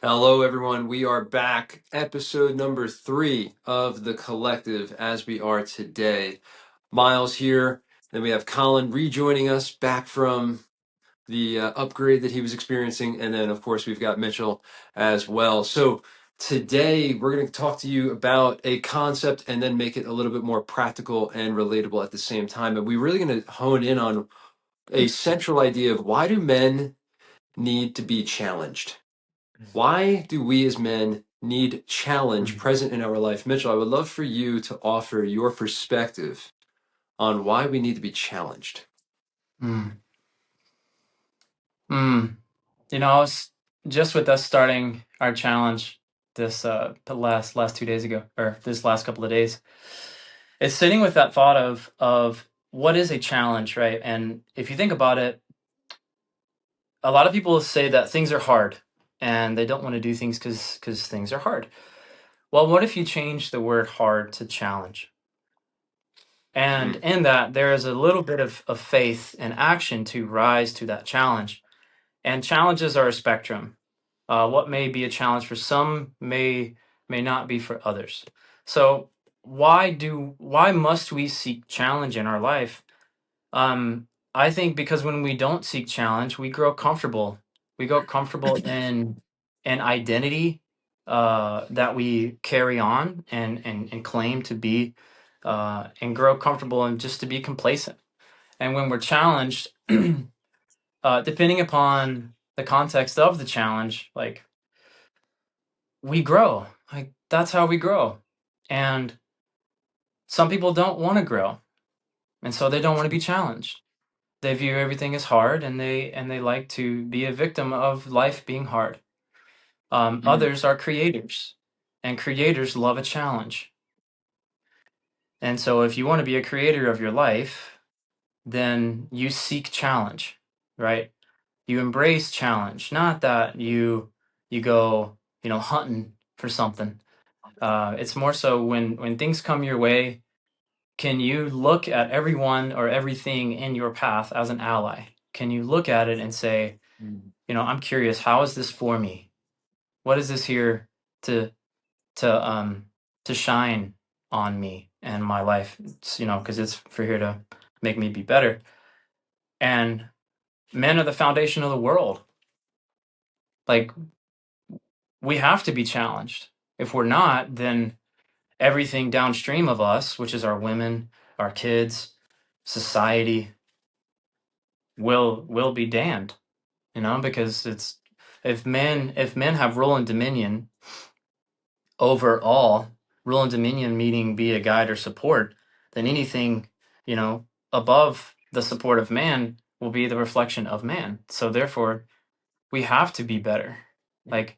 Hello, everyone. We are back, episode number 3 of The Collective as we are today. Miles here. Then we have Colin rejoining us back from the upgrade that he was experiencing. And then, of course, we've got Mitchell as well. So today we're going to talk to you about a concept and then make it a little bit more practical and relatable at the same time. And we're really going to hone in on a central idea of why do men need to be challenged? Why do we as men need challenge present in our life? Mitchell, I would love for you to offer your perspective on why we need to be challenged. Mm. Mm. I was just with us starting our challenge this the last 2 days ago, or this last couple of days. It's sitting with that thought of what is a challenge, right? And if you think about it, a lot of people say that things are hard and they don't want to do things because things are hard. Well, what if you change the word hard to challenge? And Mm, in that, there is a little bit of faith and action to rise to that challenge. And challenges are a spectrum. What may be a challenge for some may not be for others. So why must we seek challenge in our life? I think because when we don't seek challenge, we grow comfortable. We grow comfortable in an identity that we carry on and claim to be, and grow comfortable and just to be complacent. And when we're challenged, depending upon the context of the challenge, like we grow. Like that's how we grow. And some people don't want to grow, and so they don't want to be challenged. They view everything as hard, and they like to be a victim of life being hard. mm, Others are creators, and creators love a challenge. And so if you want to be a creator of your life, then you seek challenge, right? You embrace challenge, not that you go, hunting for something. It's more so when things come your way, can you look at everyone or everything in your path as an ally? Can you look at it and say, mm, I'm curious, how is this for me? What is this here to to um to shine on me and my life? Because it's for here to make me be better. And men are the foundation of the world. Like we have to be challenged. If we're not, then everything downstream of us, which is our women, our kids, society, will be damned. Because it's if men have rule and dominion over all, rule and dominion meaning be a guide or support, then anything you know above the support of man will be the reflection of man. So therefore, we have to be better. Like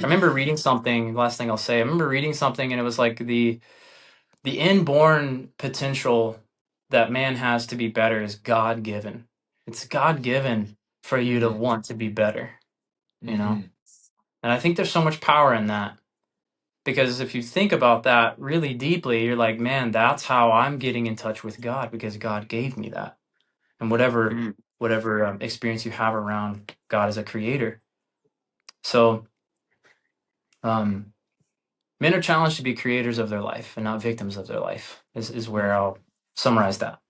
I remember reading something. Last thing I'll say, I remember reading something, and it was like the inborn potential that man has to be better is God given. It's God given for you to mm, want to be better, you know? mhm. And I think there's so much power in that because if you think about that really deeply, you're like, man, that's how I'm getting in touch with God because God gave me that. And whatever experience you have around God as a creator. So, um, men are challenged to be creators of their life and not victims of their life, is where I'll summarize that.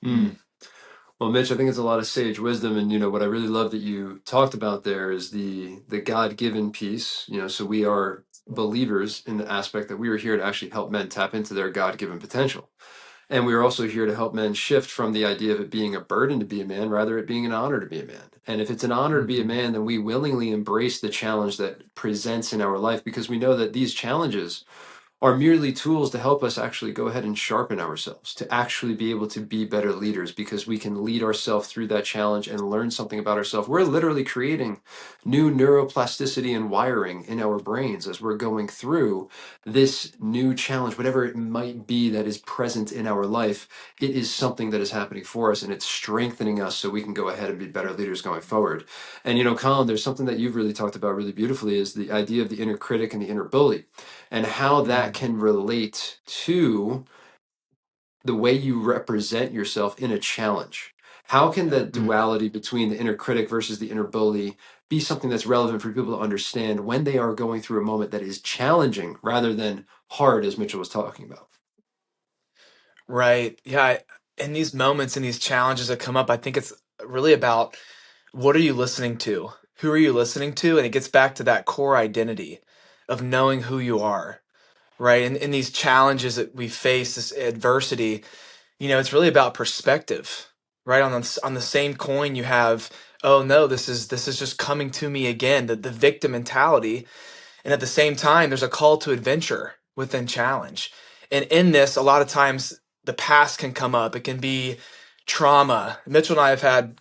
Mm. Well, Mitch, I think it's a lot of sage wisdom, and what I really love that you talked about there is the God-given piece. So we are believers in the aspect that we are here to actually help men tap into their God-given potential. And we are also here to help men shift from the idea of it being a burden to be a man, rather it being an honor to be a man. And if it's an honor to be a Mhm. man, then we willingly embrace the challenge that presents in our life because we know that these challenges are merely tools to help us actually go ahead and sharpen ourselves, to actually be able to be better leaders because we can lead ourselves through that challenge and learn something about ourselves. We're literally creating new neuroplasticity and wiring in our brains as we're going through this new challenge, whatever it might be that is present in our life. It is something that is happening for us and it's strengthening us so we can go ahead and be better leaders going forward. And Colin, there's something that you've really talked about really beautifully is the idea of the inner critic and the inner bully and how that Mhm. can relate to the way you represent yourself in a challenge. How can the Mm. duality between the inner critic versus the inner bully be something that's relevant for people to understand when they are going through a moment that is challenging rather than hard, as Mitchell was talking about. Right. Yeah. In these moments and these challenges that come up, I think it's really about what are you listening to? Who are you listening to? And it gets back to that core identity of knowing who you are, right? And in these challenges that we face, this adversity, it's really about perspective, right? On the same coin, you have, oh no, this is just coming to me again, the victim mentality. And at the same time, there's a call to adventure within challenge. And in this, a lot of times the past can come up. It can be trauma. Mitchell and I have had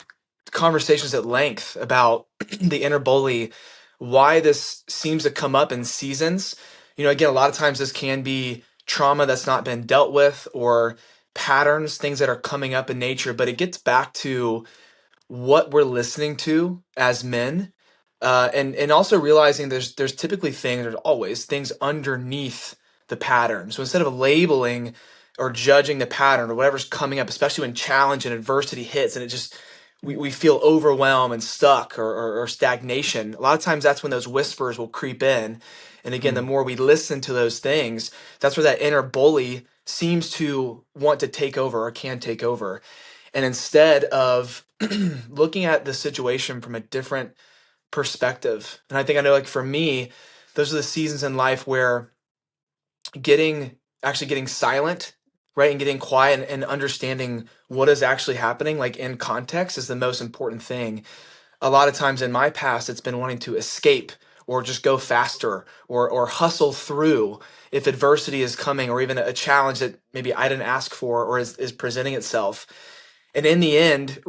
conversations at length about the inner bully, why this seems to come up in seasons. Again, a lot of times this can be trauma that's not been dealt with or patterns, things that are coming up in nature, but it gets back to what we're listening to as men, and also realizing there's typically things, there's always things underneath the pattern. So instead of labeling or judging the pattern or whatever's coming up, especially when challenge and adversity hits and it just we feel overwhelmed and stuck, or stagnation, a lot of times that's when those whispers will creep in. And again, the Mm, more we listen to those things, that's where that inner bully seems to want to take over or can take over. And instead of looking at the situation from a different perspective, and I think I know, like for me, those are the seasons in life where getting silent, right, and getting quiet and understanding what is actually happening, like in context, is the most important thing. A lot of times in my past, it's been wanting to escape or just go faster or hustle through if adversity is coming, or even a challenge that maybe I didn't ask for or is presenting itself. And in the end,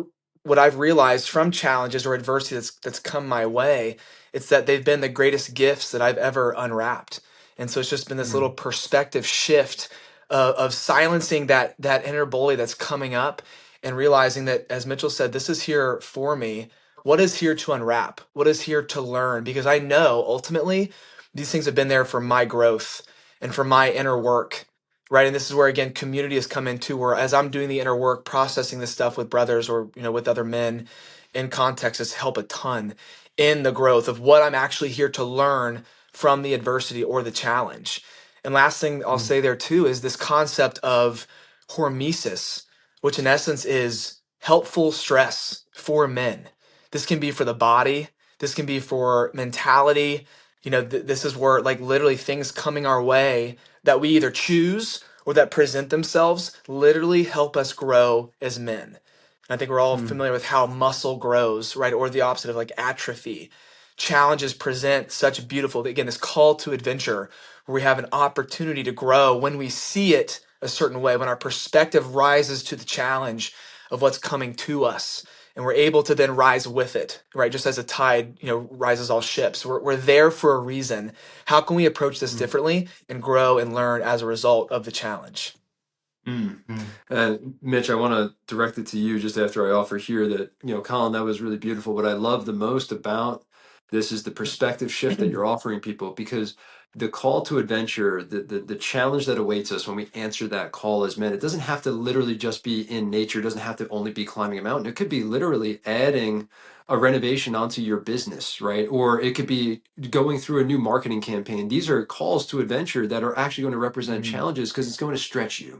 what I've realized from challenges or adversity that's come my way, it's that they've been the greatest gifts that I've ever unwrapped. And so it's just been this little mm, perspective shift of silencing that inner bully that's coming up, and realizing that, as Mitchell said, this is here for me. What is here to unwrap? What is here to learn? Because I know ultimately these things have been there for my growth and for my inner work, right? And this is where again community has come into, where as I'm doing the inner work processing this stuff with brothers, or with other men in context, has helped a ton in the growth of what I'm actually here to learn from the adversity or the challenge. And last thing I'll mm, say there too is this concept of hormesis, which in essence is helpful stress for men. This can be for the body, this can be for mentality. This is where, like, literally things coming our way that we either choose or that present themselves literally help us grow as men. And I think we're all mm, familiar with how muscle grows, right? Or the opposite of like atrophy. Challenges present such beautiful, again, this call to adventure where we have an opportunity to grow when we see it a certain way, when our perspective rises to the challenge of what's coming to us, and we're able to then rise with it, right? Just as a tide, rises all ships. We're there for a reason. How can we approach this mm, differently and grow and learn as a result of the challenge? mm. Mm. Mitch, I want to direct it to you just after I offer here that, Colin, that was really beautiful. What I love the most about this is the perspective shift that you're offering people, because the call to adventure, the challenge that awaits us when we answer that call as men, it doesn't have to literally just be in nature, it doesn't have to only be climbing a mountain. It could be literally adding a renovation onto your business, right? Or it could be going through a new marketing campaign. These are calls to adventure that are actually going to represent Mhm. challenges because it's going to stretch you.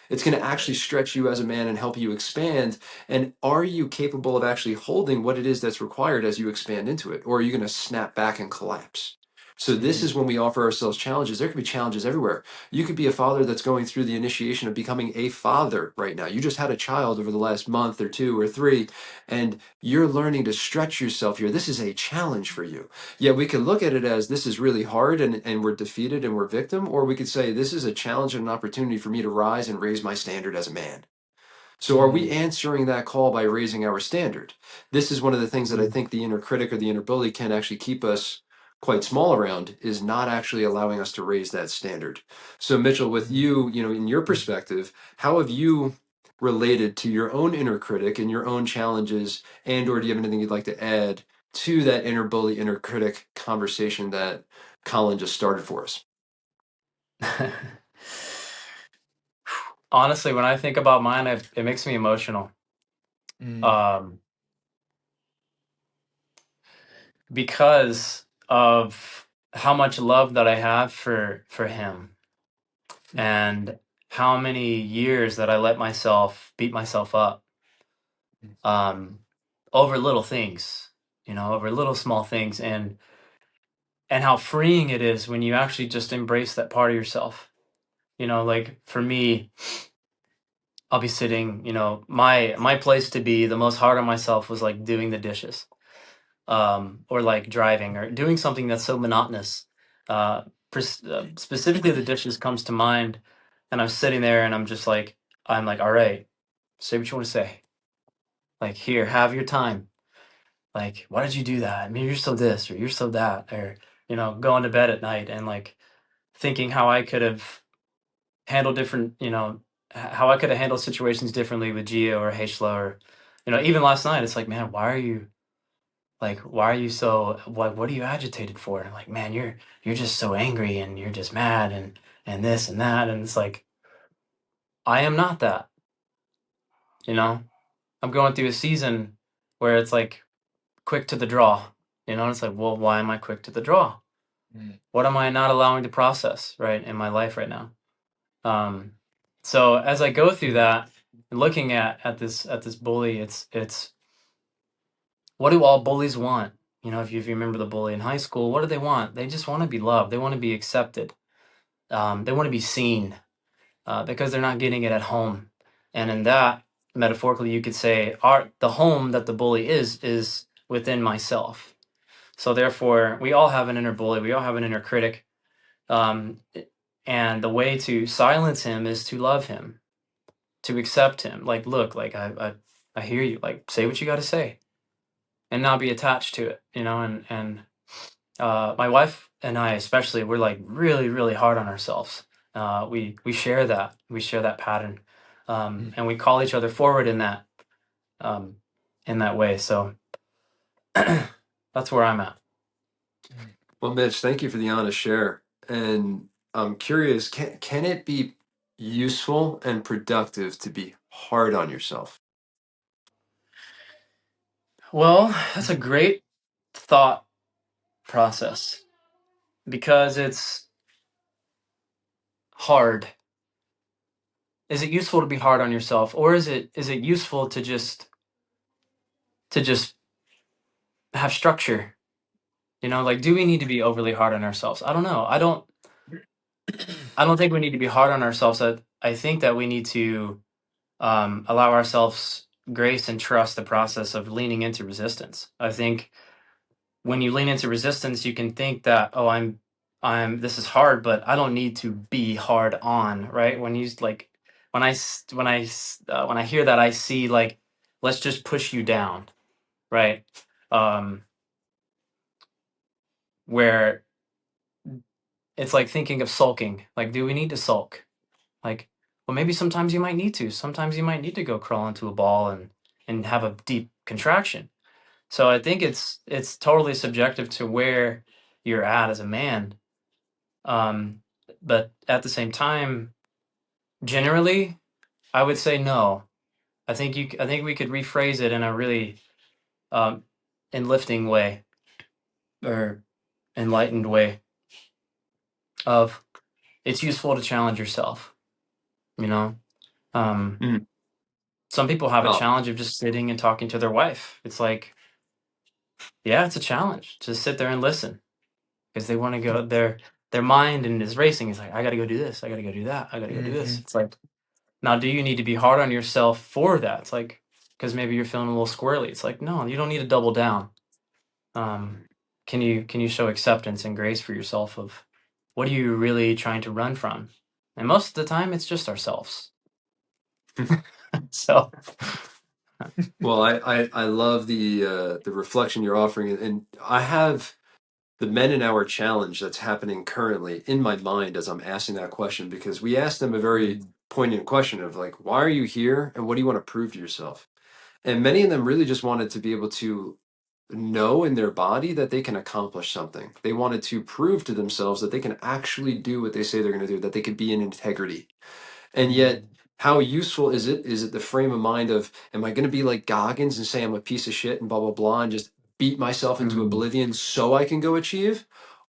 It's going to actually Right. stretch you as a man and help you expand. And are you capable of actually holding what it is that's required as you expand into it? Or are you going to snap back and collapse? So this Mhm. is when we offer ourselves challenges. There could be challenges everywhere. You could be a father that's going through the initiation of becoming a father right now. You just had a child over the last month or two or three, and you're learning to stretch yourself here. This is a challenge for you. Yeah, we could look at it as this is really hard and we're defeated and we're victim, or we could say this is a challenge and an opportunity for me to rise and raise my standard as a man. So are we Mhm. answering that call by raising our standard? This is one of the things that I Mhm. think the inner critic or the inner bully can actually keep us quite small around, is not actually allowing us to raise that standard. So Mitchell, with Mhm. you, in your perspective, how have you related to your own inner critic and your own challenges, and or do you have anything you'd like to add to that inner bully, inner critic conversation that Colin just started for us? Honestly, when I think about mine, it makes me emotional. Mhm. Um, because of how much love that I have for him, and how many years that I let myself beat myself up um, over little things, over little small things, and how freeing it is when you actually just embrace that part of yourself. Like for me, I'll be sitting, my place to be the most hard on myself was like doing the dishes, or like driving or doing something that's so monotonous. Specifically, the dishes comes to mind, and I'm sitting there and I'm like, all right, say what you want to say. Like, here, have your time. Like, why did you do that? I mean, you're so this or you're so that, or, going to bed at night and like thinking how I could have handled different, how I could have handled situations differently with Gia or Heshla, or, even last night, it's like, man, why are you so, what are you agitated for? And I'm like, man, you're just so angry and you're just mad and this and that. And it's like, I am not that, you know, I'm going through a season where it's like quick to the draw, and it's like, well, why am I quick to the draw? What am I not allowing to process right in my life right now? So as I go through that, and looking at this bully, it's what do all bullies want? If you remember the bully in high school, what do they want? They just want to be loved. They want to be accepted. They want to be seen, because they're not getting it at home. And in that, metaphorically, you could say, the home that the bully is within myself. So therefore, we all have an inner bully. We all have an inner critic. Um, and the way to silence him is to love him, to accept him. Like, look, like I hear you. Like, say what you got to say, and not be attached to it. And my wife and I, especially, we're like really, really hard on ourselves. We share that pattern, and we call each other forward um, in that way. So that's where I'm at. Well, Mitch, thank you for the honest share. And I'm curious, can it be useful and productive to be hard on yourself? Well, that's a great thought process, because it's hard. Is it useful to be hard on yourself, or is it useful to just have structure? Like, do we need to be overly hard on ourselves? I don't know. I don't think we need to be hard on ourselves. I think that we need to allow ourselves grace and trust the process of leaning into resistance. I think when you lean into resistance, you can think that, oh, this is hard, but I don't need to be hard on, right? When I hear that, I see like, let's just push you down, right? Um, where it's like thinking of sulking. Like, do we need to sulk? Like, well, maybe sometimes you might need to. Sometimes you might need to go crawl into a ball and have a deep contraction. So I think it's totally subjective to where you're at as a man. Um, but at the same time, generally, I would say no. I think we could rephrase it in a really um, enlifting way, or enlightened way, of it's useful to challenge yourself. You know, um, Mm. some people have a Oh, challenge of just sitting and talking to their wife. It's like, yeah, it's a challenge to sit there and listen, because they want to go, their mind and is racing. It's like, I got to go do this. I got to go do that. I got to go do this. It's like, now, do you need to be hard on yourself for that? It's like, because maybe you're feeling a little squirrely. It's like, no, you don't need to double down. Um, can you show acceptance and grace for yourself of what are you really trying to run from? And most of the time, it's just ourselves. So, well, I love the reflection you're offering, and I have the Men in Our Challenge that's happening currently in my mind as I'm asking that question, because we asked them a very poignant question of like, why are you here and what do you want to prove to yourself? And many of them really just wanted to be able to know in their body that they can accomplish something. They wanted to prove to themselves that they can actually do what they say they're going to do, that they could be in integrity. And yet, how useful is it? Is it the frame of mind of, am I going to be like Goggins and say I'm a piece of shit and blah, blah, blah, and just beat myself into Mm. oblivion so I can go achieve?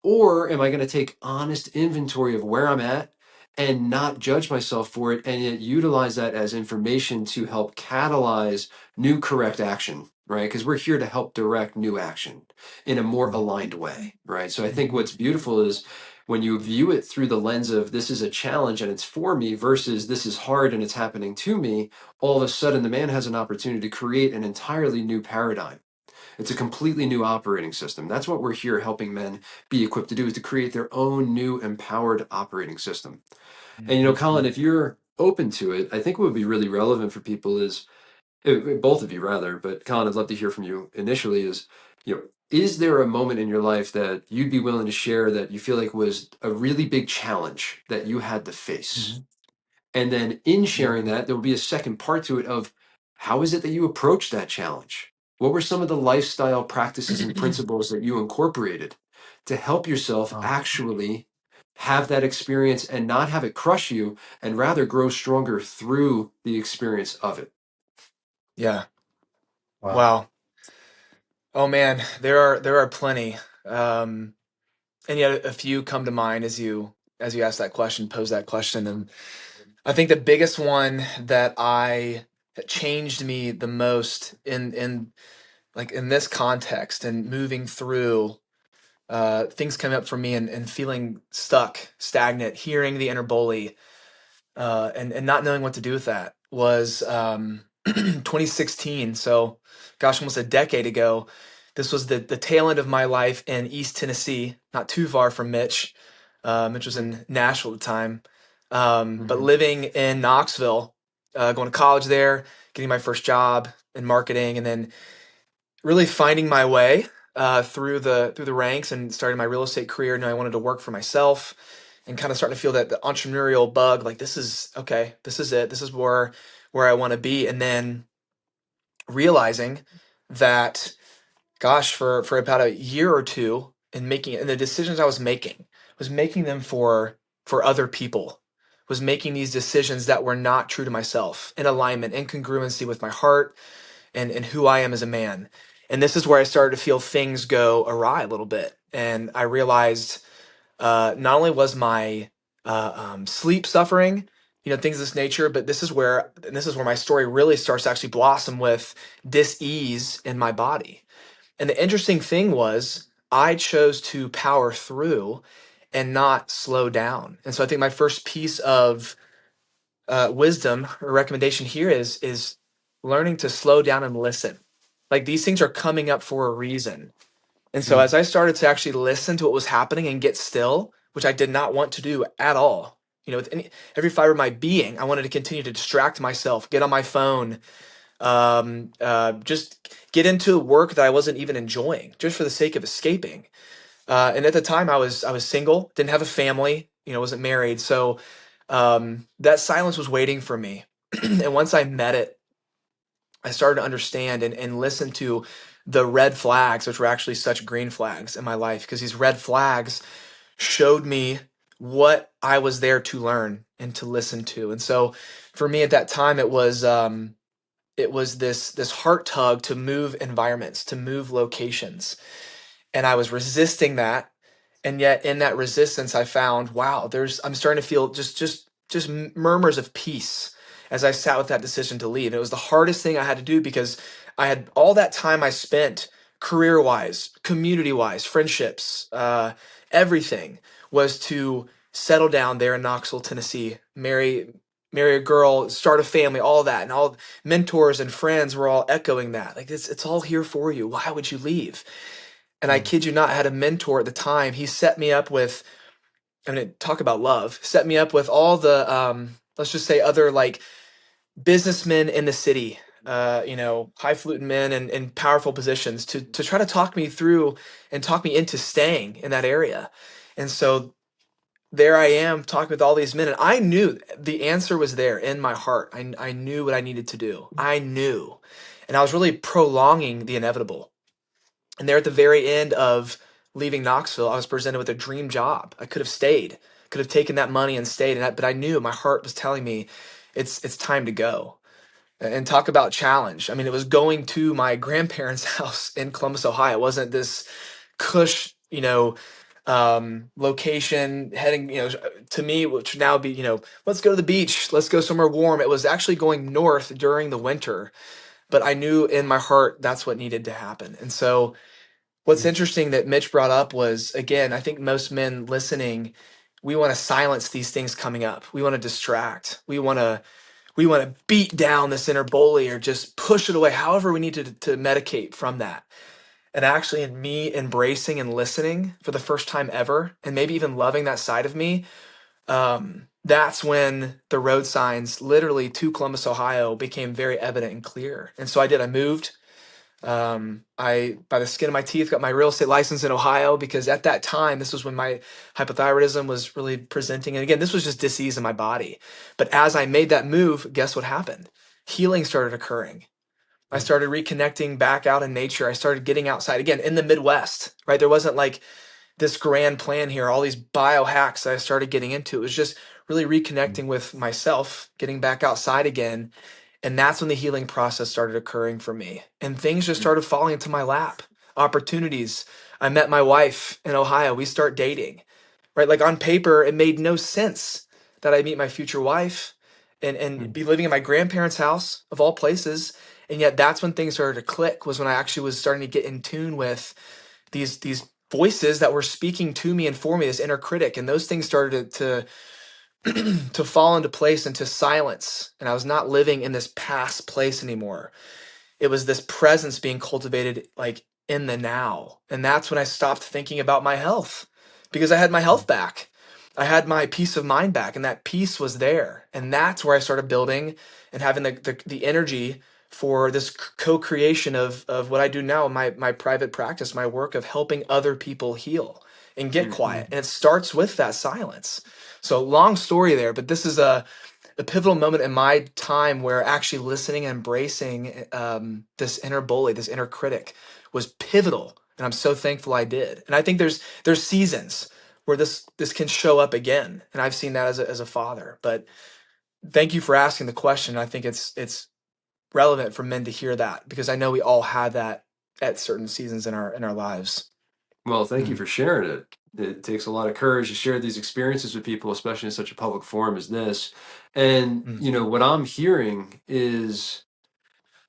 Or am I going to take honest inventory of where I'm at and not judge myself for it, and yet utilize that as information to help catalyze new correct action, right? Because we're here to help direct new action in a more aligned way, right? So I think what's beautiful is when you view it through the lens of this is a challenge and it's for me versus this is hard and it's happening to me, all of a sudden the man has an opportunity to create an entirely new paradigm. It's a completely new operating system. That's what we're here helping men be equipped to do, is to create their own new empowered operating system. And Colin, if you're open to it, I think what would be really relevant for people is both of you rather, but Colin, I'd love to hear from you initially is, is there a moment in your life that you'd be willing to share that you feel like was a really big challenge that you had to face? Mhm. And then in Yeah. sharing that, there will be a second part to it of how is it that you approached that challenge? What were some of the lifestyle practices and principles that you incorporated to help yourself Wow. actually have that experience and not have it crush you and rather grow stronger through the experience of it? Yeah. Wow. Wow. Oh man, there are plenty. Um, and yet a few come to mind as you ask that question, pose that question. And I think the biggest one that changed me the most in like in this context and moving through things coming up for me and feeling stuck, stagnant, hearing the inner bully, and not knowing what to do with that was 2016. So, gosh, almost a decade ago. This was the tail end of my life in East Tennessee, not too far from Mitch. Mitch was in Nashville at the time, but Mhm. living in Knoxville, going to college there, getting my first job in marketing, and then really finding my way through the ranks and starting my real estate career. And I wanted to work for myself and kind of starting to feel that the entrepreneurial bug, like this is okay, this is it, this is where I want to be. And then realizing that, gosh, for about a year or two, and the decisions I was making them for other people, was making these decisions that were not true to myself, in alignment, in congruency with my heart and who I am as a man. And this is where I started to feel things go awry a little bit. And I realized not only was my sleep suffering, things of this nature, but this is where my story really starts to actually blossom with dis-ease in my body. And the interesting thing was I chose to power through and not slow down. And so I think my first piece of wisdom or recommendation here is learning to slow down and listen. Like these things are coming up for a reason. And so Mm. as I started to actually listen to what was happening and get still, which I did not want to do at all, with every fiber of my being, I wanted to continue to distract myself, get on my phone, just get into work that I wasn't even enjoying, just for the sake of escaping. And at the time, I was single, didn't have a family, wasn't married, so that silence was waiting for me. And once I met it, I started to understand and listen to the red flags, which were actually such green flags in my life, because these red flags showed me what I was there to learn and to listen to. And so, for me at that time, it was this heart tug to move environments, to move locations, and I was resisting that. And yet in that resistance I found, wow, I'm starting to feel just murmurs of peace as I sat with that decision to leave. And it was the hardest thing I had to do because I had all that time I spent career wise, community wise, friendships, everything was to settle down there in Knoxville, Tennessee, marry a girl, start a family, all that. And all mentors and friends were all echoing that. Like it's all here for you. Why would you leave? And I Mm. kid you not, I had a mentor at the time. He set me up with, talk about love, set me up with all the, let's just say, other like businessmen in the city, highfalutin men in powerful positions to try to talk me through and talk me into staying in that area. And so there I am talking with all these men, and I knew the answer was there in my heart. I knew what I needed to do. I knew. And I was really prolonging the inevitable. And there at the very end of leaving Knoxville, I was presented with a dream job. I could have stayed, could have taken that money and stayed. But I knew my heart was telling me it's time to go. And talk about challenge. I mean, it was going to my grandparents' house in Columbus, Ohio. It wasn't this cush, location heading, to me, which would now be, let's go to the beach, let's go somewhere warm. It was actually going north during the winter, but I knew in my heart that's what needed to happen. And so, what's interesting that Mitch brought up was, again, I think most men listening, we want to silence these things coming up. We want to distract. We want to beat down this inner bully or just push it away, however we need to medicate from that. And actually, in me embracing and listening for the first time ever, and maybe even loving that side of me, that's when the road signs literally to Columbus, Ohio became very evident and clear. And so I did. I moved. I, by the skin of my teeth, got my real estate license in Ohio because at that time, this was when my hypothyroidism was really presenting. And again, this was just disease in my body. But as I made that move, guess what happened? Healing started occurring. I started reconnecting back out in nature. I started getting outside again in the Midwest, right? There wasn't like this grand plan here, all these biohacks that I started getting into. It was just really reconnecting with myself, getting back outside again. And that's when the healing process started occurring for me. And things just started falling into my lap. Opportunities. I met my wife in Ohio. We start dating, right? Like on paper, it made no sense that I meet my future wife and be living in my grandparents' house of all places. And yet that's when things started to click, was when I actually was starting to get in tune with these voices that were speaking to me and for me, this inner critic. And those things started to fall into place and to silence. And I was not living in this past place anymore. It was this presence being cultivated like in the now. And that's when I stopped thinking about my health because I had my health back. I had my peace of mind back, and that peace was there. And that's where I started building and having the energy for this co-creation of what I do now, my private practice, my work of helping other people heal and get quiet. And it starts with that silence. So long story there, but this is a pivotal moment in my time where actually listening and embracing this inner bully, this inner critic, was pivotal, and I'm so thankful I did. And I think there's seasons where this can show up again, and I've seen that as a father. But thank you for asking the question. I think it's relevant for men to hear that because I know we all have that at certain seasons in our lives. Well, thank you for sharing it. It takes a lot of courage to share these experiences with people, especially in such a public forum as this. And, Mm. what I'm hearing is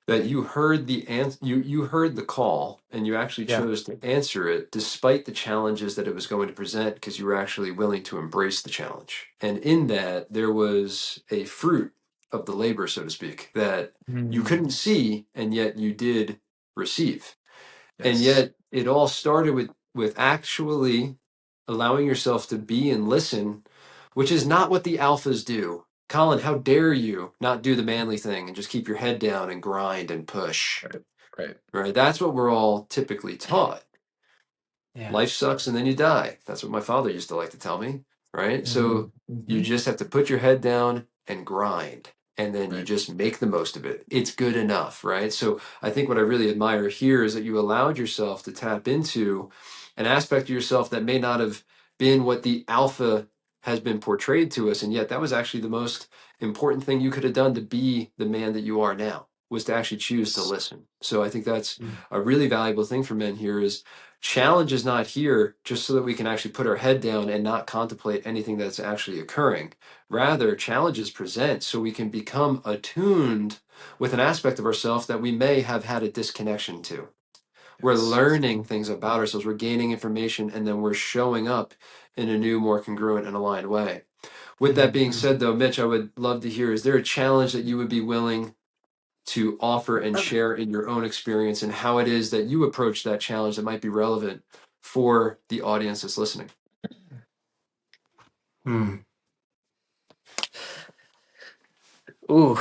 that you heard you heard the call and you actually Yeah. chose to answer it despite the challenges that it was going to present because you were actually willing to embrace the challenge. And in that, there was a fruit of the labor, so to speak, that you Mm. couldn't see and yet you did receive. And Yes. yet it all started with actually allowing yourself to be and listen, which is not what the alphas do. Colin, how dare you not do the manly thing and just keep your head down and grind and push, Right. Right. right? That's what we're all typically taught. Yeah. Life sucks and then you die. That's what my father used to like to tell me, right? So you Mm-hmm. just have to put your head down and grind, and then you Right. just make the most of it. It's good enough, right? So I think what I really admire here is that you allowed yourself to tap into an aspect of yourself that may not have been what the alpha has been portrayed to us, and yet that was actually the most important thing you could have done to be the man that you are now, was to actually choose to listen. So I think that's a really valuable thing for men here is challenge is not here just so that we can actually put our head down and not contemplate anything that's actually occurring. Rather, challenges present so we can become attuned with an aspect of ourselves that we may have had a disconnection to. We're Yes. learning things about ourselves, we're gaining information, and then we're showing up in a new, more congruent and aligned way. With that Mhm. being said, though, Mitch, I would love to hear, is there a challenge that you would be willing to offer and share in your own experience and how it is that you approach that challenge that might be relevant for the audience that's listening? Hmm. Ooh,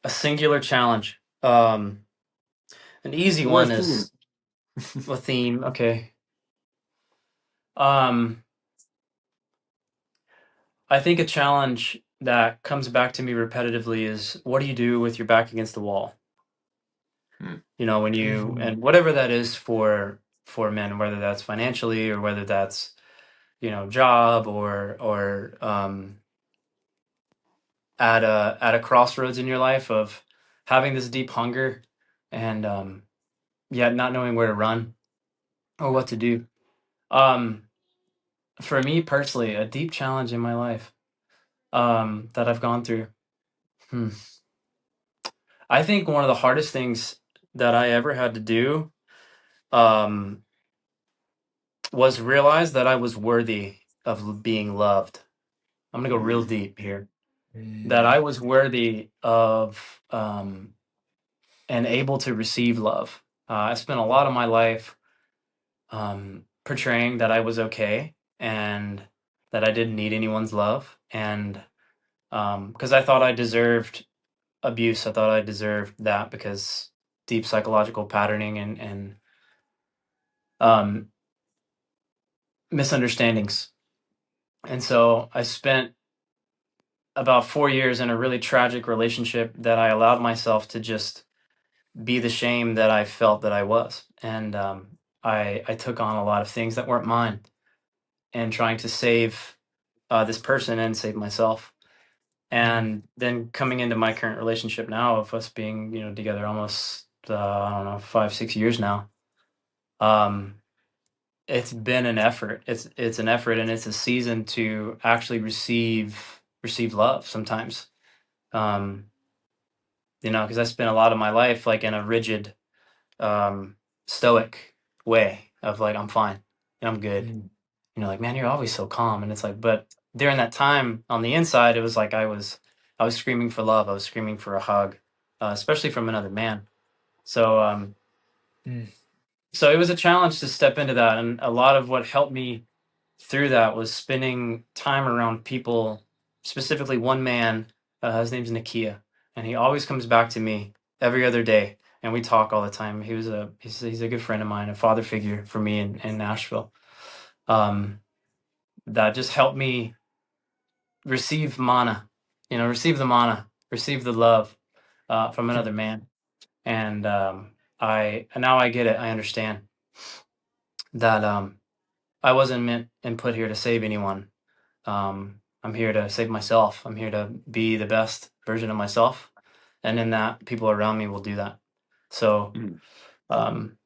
a singular challenge. An easy Or a one theme. is a theme. Okay. Um, I think a challenge that comes back to me repetitively is what do you do with your back against the wall? Hmm. When you Mhm. and whatever that is for men, whether that's financially or whether that's job or at a crossroads in your life of having this deep hunger, and yet not knowing where to run or what to do. Um, for me personally, a deep challenge in my life that I've gone through. Hmm. I think one of the hardest things that I ever had to do um, was realize that I was worthy of being loved. I'm gonna go real deep here. That I was worthy of and able to receive love. I spent a lot of my life portraying that I was okay and that I didn't need anyone's love, and because I thought I deserved abuse, I thought I deserved that because deep psychological patterning and um, misunderstandings. And so I spent about 4 years in a really tragic relationship that I allowed myself to just be the shame that I felt that I was. And I took on a lot of things that weren't mine and trying to save this person and save myself. And then coming into my current relationship now of us being, together almost, I don't know, 5, 6 years now. Um, it's been an effort. It's an effort, and it's a season to actually receive love sometimes. Um, because I spent a lot of my life like in a rigid, um, stoic way of like, I'm fine and I'm good. Like, man, you're always so calm. And it's like, but during that time on the inside, it was like I was screaming for love. I was screaming for a hug, especially from another man. So, so it was a challenge to step into that. And a lot of what helped me through that was spending time around people, specifically one man. His name's Nakia, and he always comes back to me every other day, and we talk all the time. He's a good friend of mine, a father figure for me in Nashville. That just helped me receive mana, receive the mana, receive the love from another man, and I now I get it. I understand that I wasn't meant and put here to save anyone. I'm here to save myself. I'm here to be the best version of myself, and in that, people around me will do that. So, um,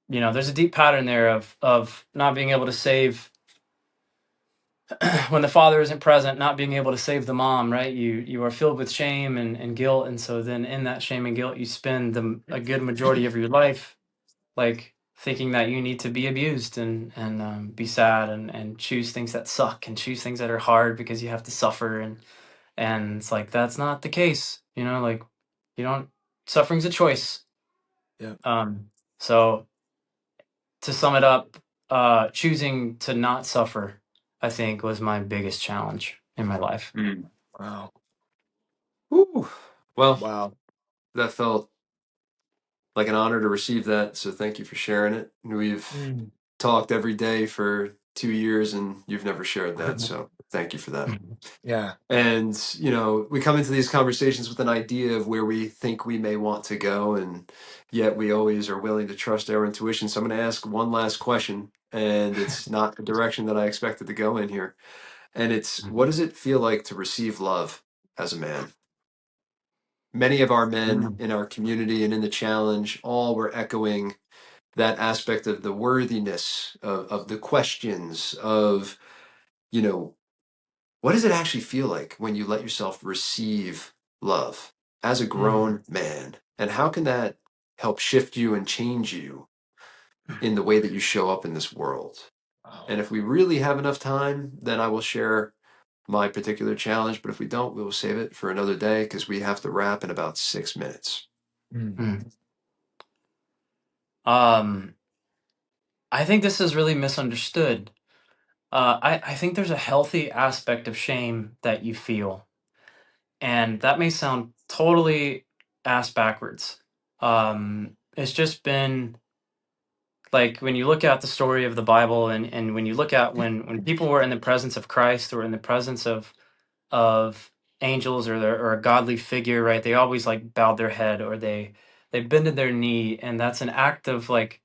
there's a deep pattern there of not being able to save when the father isn't present, not being able to save the mom. Right? You are filled with shame and guilt, and so then in that shame and guilt, you spend a good majority of your life like thinking that you need to be abused and be sad and choose things that suck and choose things that are hard because you have to suffer and it's like that's not the case, like you don't suffering's a choice. Yeah. So to sum it up, choosing to not suffer, I think, was my biggest challenge in my life. Wow. Whew. Well, Wow. that felt like an honor to receive that. So thank you for sharing it. We've talked every day for 2 years and you've never shared that. So thank you for that. Yeah. And, we come into these conversations with an idea of where we think we may want to go. And yet we always are willing to trust our intuition. So I'm going to ask one last question. And it's not the direction that I expected to go in here. And it's, what does it feel like to receive love as a man? Many of our men in our community and in the challenge all were echoing that aspect of the worthiness of the questions of, what does it actually feel like when you let yourself receive love as a grown man? And how can that help shift you and change you in the way that you show up in this world? And if we really have enough time, then I will share my particular challenge. But if we don't, we will save it for another day because we have to wrap in about 6 minutes. I think this is really misunderstood. I think there's a healthy aspect of shame that you feel, and that may sound totally ass backwards. It's just been like when you look at the story of the Bible, and when you look at when people were in the presence of Christ or in the presence of angels or a godly figure, right? They always like bowed their head or they bended their knee, and that's an act of like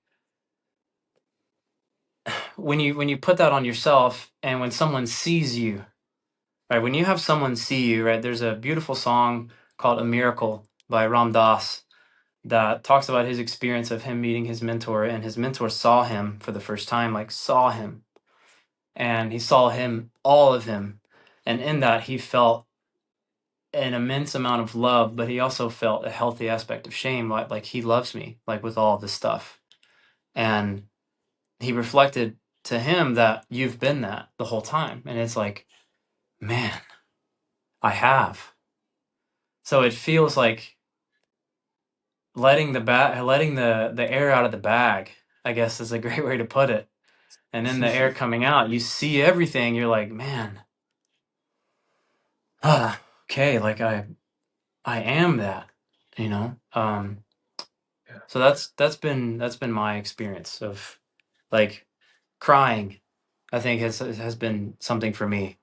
when you put that on yourself, and when someone sees you, right? When you have someone see you, right? There's a beautiful song called "A Miracle," by Ram Dass that talks about his experience of him meeting his mentor, and his mentor saw him for the first time, like saw him, and he saw him, all of him. And in that, he felt an immense amount of love, but he also felt a healthy aspect of shame, like he loves me, like with all this stuff. And he reflected to him that you've been that the whole time. And it's like, man, I have. So it feels like letting the air out of the bag, I guess is a great way to put it. And then the air coming out, you see everything, you're like, man, okay, like I am that, you know? Yeah. So that's been my experience of like crying, I think has been something for me.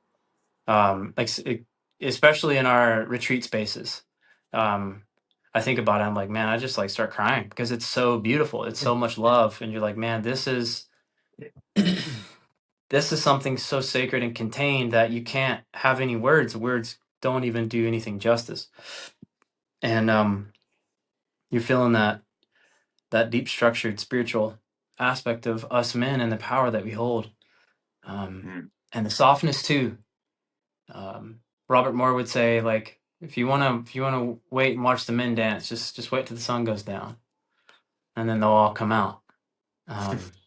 Especially in our retreat spaces. Um, I think about it, I'm like, man, I just like start crying because it's so beautiful. It's so much love. And you're like, man, this is something so sacred and contained that you can't have any words. Words don't even do anything justice. And you're feeling that deep structured spiritual aspect of us men and the power that we hold. Mm. And the softness too. Robert Moore would say, like, if you wanna wait and watch the men dance, just wait till the sun goes down, and then they'll all come out.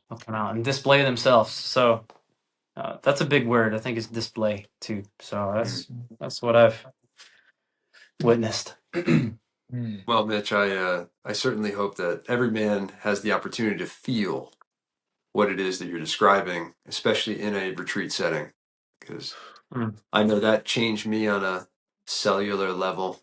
They'll come out and display themselves. So that's a big word. I think it's display too. So Mm. that's what I've witnessed. Mm. Well, Mitch, I certainly hope that every man has the opportunity to feel what it is that you're describing, especially in a retreat setting, because Mm, I know that changed me on a cellular level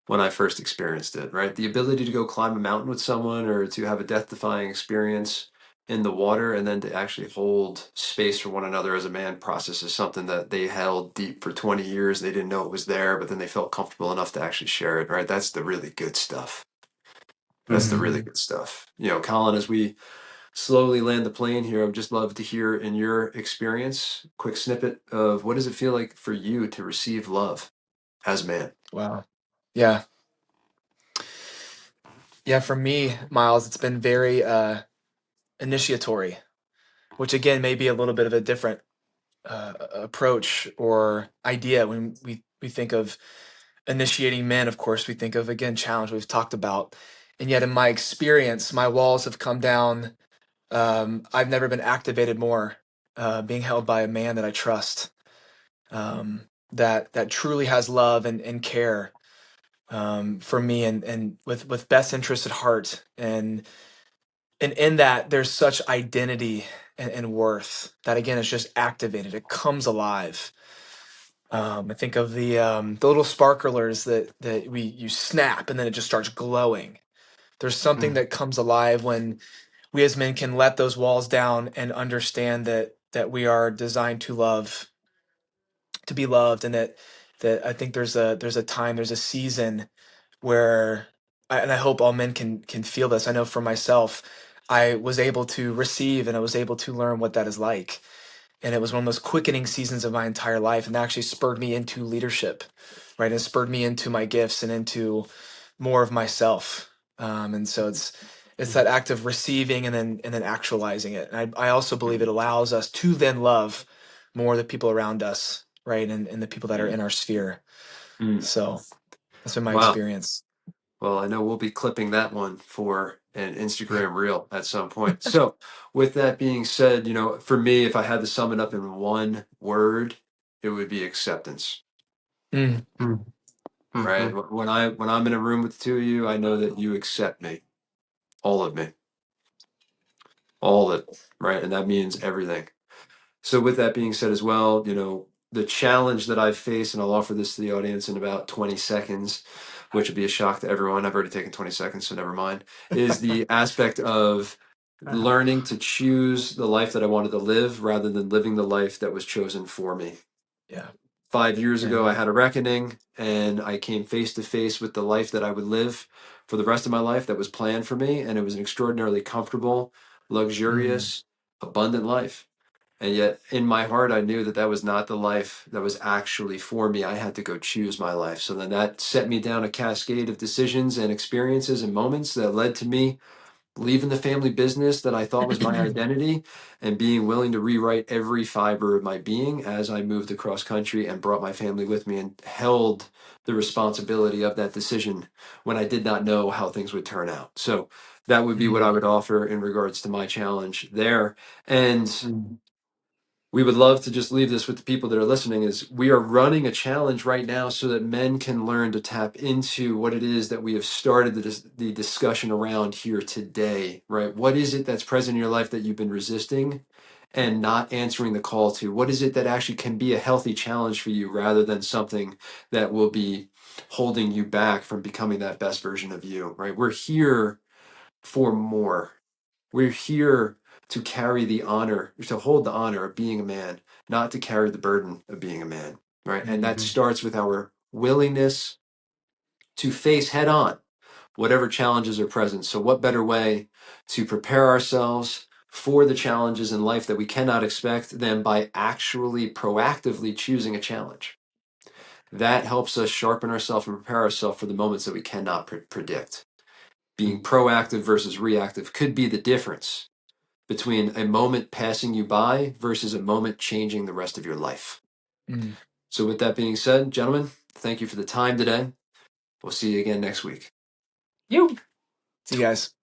when I first experienced it, right? The ability to go climb a mountain with someone or to have a death-defying experience in the water and then to actually hold space for one another as a man processes something that they held deep for 20 years. They didn't know it was there, but then they felt comfortable enough to actually share it, right? That's the really good stuff. That's the mhm. really good stuff. You know, Colin, as we slowly land the plane here, I would just love to hear in your experience, quick snippet of what does it feel like for you to receive love as a man? Wow. Yeah. Yeah. For me, Miles, it's been very initiatory, which again may be a little bit of a different approach or idea when we think of initiating men. Of course, we think of again challenge we've talked about, and yet in my experience, my walls have come down. I've never been activated more, being held by a man that I trust, that truly has love and care for me, and with best interest at heart, and in that there's such identity and worth that again is just activated. It comes alive. I think of the little sparklers that you snap and then it just starts glowing. There's something Mm, that comes alive when we as men can let those walls down and understand that we are designed to love, to be loved, and that I think there's a time, there's a season where and I hope all men can feel this. I know for myself, I was able to receive and I was able to learn what that is like. And it was one of those quickening seasons of my entire life, and that actually spurred me into leadership, right? And spurred me into my gifts and into more of myself. And so it's mm, that act of receiving and then actualizing it. And I also believe Mm. it allows us to then love more the people around us, right? And the people that are Mm. in our sphere. Mm. So that's been my Wow. experience. Well, I know we'll be clipping that one for an Instagram reel at some point. So, with that being said, you know, for me, if I had to sum it up in one word, it would be acceptance, Mm, mm, right? mhm, When I'm in a room with the two of you, I know that you accept me, all of me, all of it, right? And that means everything. So, with that being said as well, you know, the challenge that I've faced, and I'll offer this to the audience in about 20 seconds, which would be a shock to everyone. I've already taken 20 seconds, so never mind, is the aspect of learning to choose the life that I wanted to live rather than living the life that was chosen for me. yeah. 5 years ago, I Amen. had a reckoning and I came face to face with the life that I would live for the rest of my life that was planned for me. And it was an extraordinarily comfortable, Mm, luxurious, abundant life. And yet in my heart, I knew that that was not the life that was actually for me. I had to go choose my life. So then that set me down a cascade of decisions and experiences and moments that led to me leaving the family business that I thought was my identity and being willing to rewrite every fiber of my being as I moved across country and brought my family with me and held the responsibility of that decision when I did not know how things would turn out. So that would be what I Mm, would offer in regards to my challenge there. And mm, we would love to just leave this with the people that are listening is we are running a challenge right now so that men can learn to tap into what it is that we have started the discussion around here today, right? What is it that's present in your life that you've been resisting and not answering the call to? What is it that actually can be a healthy challenge for you rather than something that will be holding you back from becoming that best version of you, right? We're here for more. We're here to carry the honor, to hold the honor of being a man, not to carry the burden of being a man, right? And that mhm, starts with our willingness to face head on whatever challenges are present. So, what better way to prepare ourselves for the challenges in life that we cannot expect than by actually proactively choosing a challenge? That helps us sharpen ourselves and prepare ourselves for the moments that we cannot predict. Being proactive versus reactive could be the difference between a moment passing you by versus a moment changing the rest of your life. mm. So, with that being said, gentlemen, thank you for the time today. We'll see you again next week. You. See you guys.